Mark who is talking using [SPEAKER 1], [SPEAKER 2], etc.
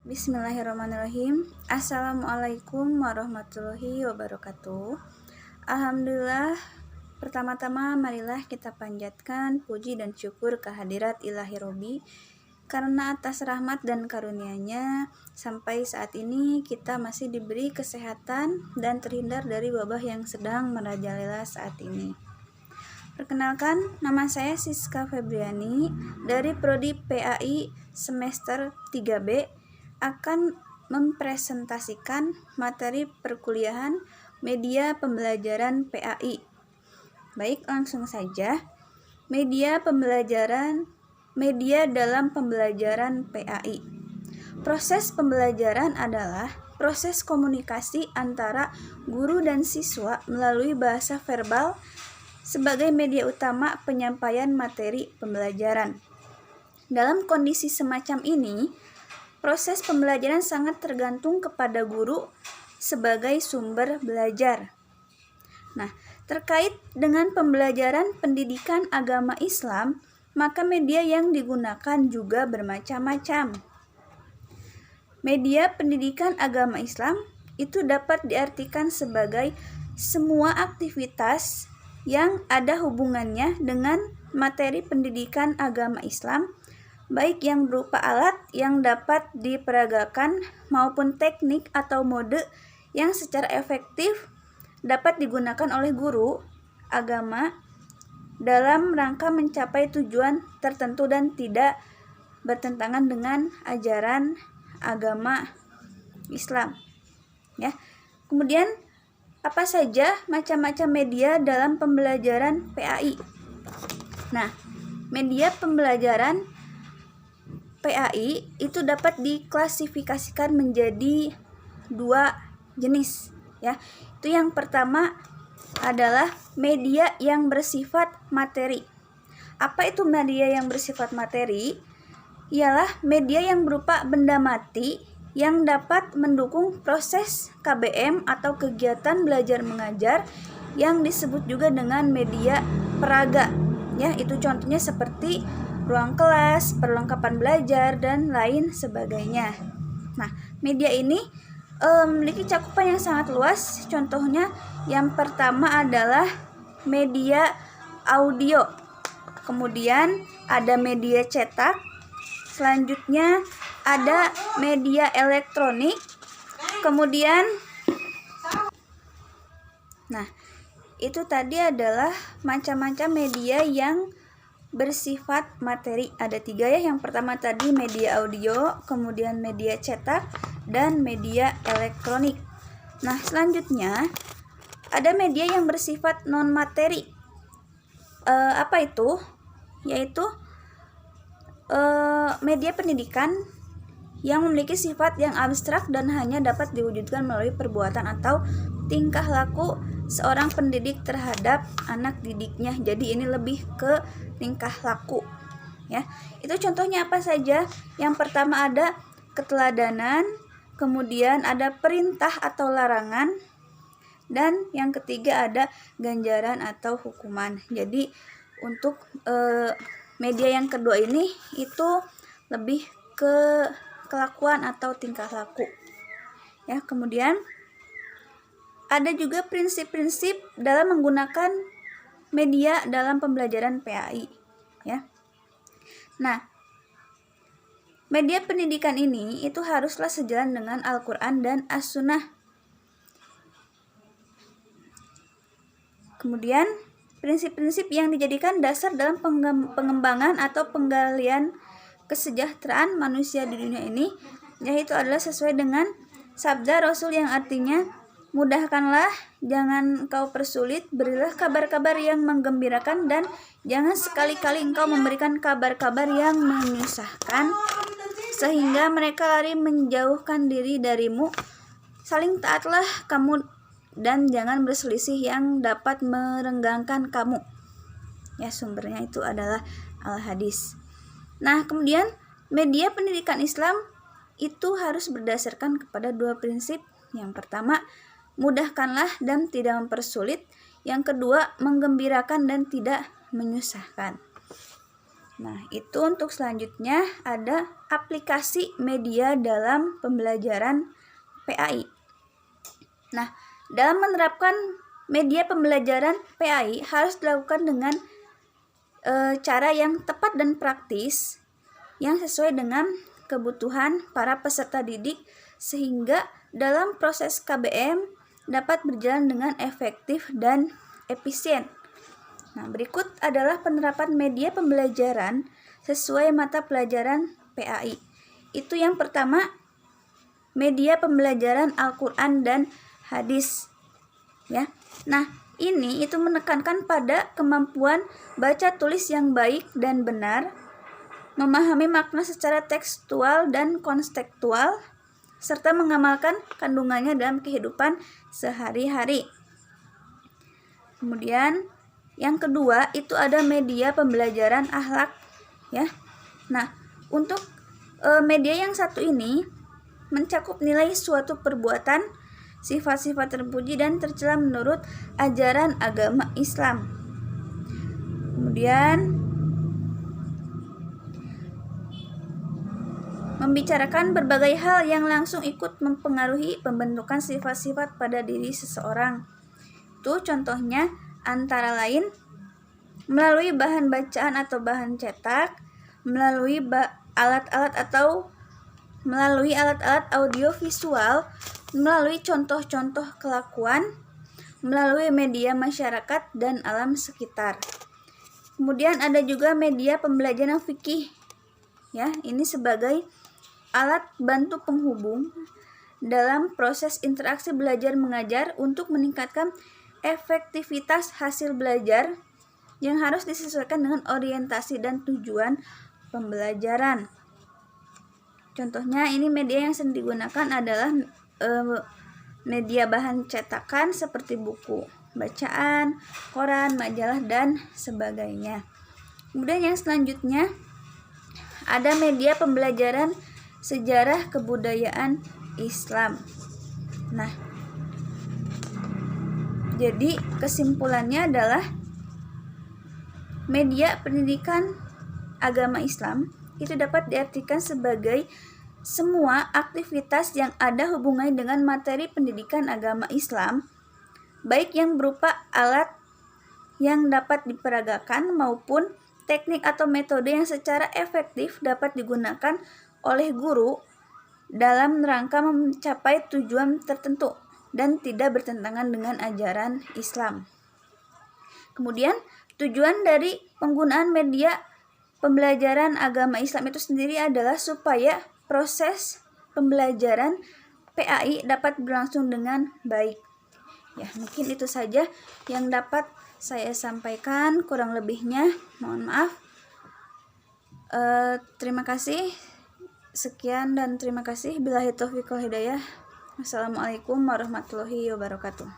[SPEAKER 1] Bismillahirrahmanirrahim. Assalamualaikum warahmatullahi wabarakatuh. Alhamdulillah, pertama-tama marilah kita panjatkan puji dan syukur kehadirat Ilahi Robbi, karena atas rahmat dan karunia-Nya sampai saat ini kita masih diberi kesehatan dan terhindar dari wabah yang sedang merajalela saat ini. Perkenalkan, nama saya Siska Febriani dari Prodi PAI semester 3B, akan mempresentasikan materi perkuliahan media pembelajaran PAI. Baik, langsung saja. Media dalam pembelajaran PAI. Proses pembelajaran adalah proses komunikasi antara guru dan siswa melalui bahasa verbal sebagai media utama penyampaian materi pembelajaran. Dalam kondisi semacam ini, proses pembelajaran sangat tergantung kepada guru sebagai sumber belajar. Nah, terkait dengan pembelajaran pendidikan agama Islam, maka media yang digunakan juga bermacam-macam. Media pendidikan agama Islam itu dapat diartikan sebagai semua aktivitas yang ada hubungannya dengan materi pendidikan agama Islam, baik yang berupa alat yang dapat diperagakan maupun teknik atau mode yang secara efektif dapat digunakan oleh guru agama dalam rangka mencapai tujuan tertentu dan tidak bertentangan dengan ajaran agama Islam. Ya. Kemudian apa saja macam-macam media dalam pembelajaran PAI? Nah, media pembelajaran PAI itu dapat diklasifikasikan menjadi dua jenis, ya. Itu yang pertama adalah media yang bersifat materi. Apa itu media yang bersifat materi? Ialah media yang berupa benda mati yang dapat mendukung proses KBM atau kegiatan belajar mengajar yang disebut juga dengan media peraga. Ya, itu contohnya seperti ruang kelas, perlengkapan belajar, dan lain sebagainya. Nah, media ini memiliki cakupan yang sangat luas. Contohnya yang pertama adalah media audio. Kemudian ada media cetak. Selanjutnya ada media elektronik. Kemudian itu tadi adalah macam-macam media yang bersifat materi. Ada 3 ya. Yang pertama tadi media audio, kemudian media cetak, dan media elektronik. Nah, selanjutnya ada media yang bersifat non materi. Apa itu? Yaitu media pendidikan yang memiliki sifat yang abstrak dan hanya dapat diwujudkan melalui perbuatan atau tingkah laku seorang pendidik terhadap anak didiknya. Jadi ini lebih ke tingkah laku, ya. Itu contohnya apa saja? Yang pertama ada keteladanan, kemudian ada perintah atau larangan, dan yang ketiga ada ganjaran atau hukuman. Jadi untuk media yang kedua ini itu lebih ke kelakuan atau tingkah laku, ya. Kemudian ada juga prinsip-prinsip dalam menggunakan media dalam pembelajaran PAI, ya. Nah, media pendidikan ini itu haruslah sejalan dengan Al-Quran dan As-Sunnah. Kemudian prinsip-prinsip yang dijadikan dasar dalam pengembangan atau penggalian kesejahteraan manusia di dunia ini, yaitu adalah sesuai dengan sabda Rasul yang artinya, mudahkanlah, jangan engkau persulit, berilah kabar-kabar yang menggembirakan, dan jangan sekali-kali engkau memberikan kabar-kabar yang menyusahkan, sehingga mereka lari menjauhkan diri darimu. Saling taatlah kamu dan jangan berselisih yang dapat merenggangkan kamu. Ya, sumbernya itu adalah Al-Hadis. Nah, kemudian media pendidikan Islam itu harus berdasarkan kepada 2 prinsip. Yang pertama, mudahkanlah dan tidak mempersulit. Yang kedua, menggembirakan dan tidak menyusahkan. Nah, itu untuk selanjutnya ada aplikasi media dalam pembelajaran PAI. Nah, dalam menerapkan media pembelajaran PAI harus dilakukan dengan cara yang tepat dan praktis yang sesuai dengan kebutuhan para peserta didik sehingga dalam proses KBM dapat berjalan dengan efektif dan efisien. Nah, berikut adalah penerapan media pembelajaran sesuai mata pelajaran PAI. Itu yang pertama, media pembelajaran Al-Quran dan hadis. Ya. Nah, ini itu menekankan pada kemampuan baca tulis yang baik dan benar, memahami makna secara tekstual dan konstekstual, serta mengamalkan kandungannya dalam kehidupan sehari-hari. Kemudian yang kedua itu ada media pembelajaran akhlak, ya. Nah, untuk media yang satu ini mencakup nilai suatu perbuatan, sifat-sifat terpuji dan tercela menurut ajaran agama Islam. Kemudian membicarakan berbagai hal yang langsung ikut mempengaruhi pembentukan sifat-sifat pada diri seseorang. Itu contohnya antara lain melalui bahan bacaan atau bahan cetak, melalui alat-alat audio visual, melalui contoh-contoh kelakuan, melalui media masyarakat dan alam sekitar. Kemudian ada juga media pembelajaran fikih. Ya, ini sebagai alat bantu penghubung dalam proses interaksi belajar mengajar untuk meningkatkan efektivitas hasil belajar yang harus disesuaikan dengan orientasi dan tujuan pembelajaran. Contohnya ini media yang sering digunakan adalah media bahan cetakan seperti buku bacaan, koran, majalah, dan sebagainya. Kemudian yang selanjutnya ada media pembelajaran sejarah kebudayaan Islam. Nah, jadi kesimpulannya adalah media pendidikan agama Islam itu dapat diartikan sebagai semua aktivitas yang ada hubungannya dengan materi pendidikan agama Islam, baik yang berupa alat yang dapat diperagakan maupun teknik atau metode yang secara efektif dapat digunakan oleh guru dalam rangka mencapai tujuan tertentu dan tidak bertentangan dengan ajaran Islam. Kemudian, tujuan dari penggunaan media pembelajaran agama Islam itu sendiri adalah supaya proses pembelajaran PAI dapat berlangsung dengan baik. Ya, mungkin itu saja yang dapat saya sampaikan, kurang lebihnya mohon maaf. Terima kasih. Sekian dan terima kasih. Billahi taufiq wal hidayah. Wassalamualaikum warahmatullahi wabarakatuh.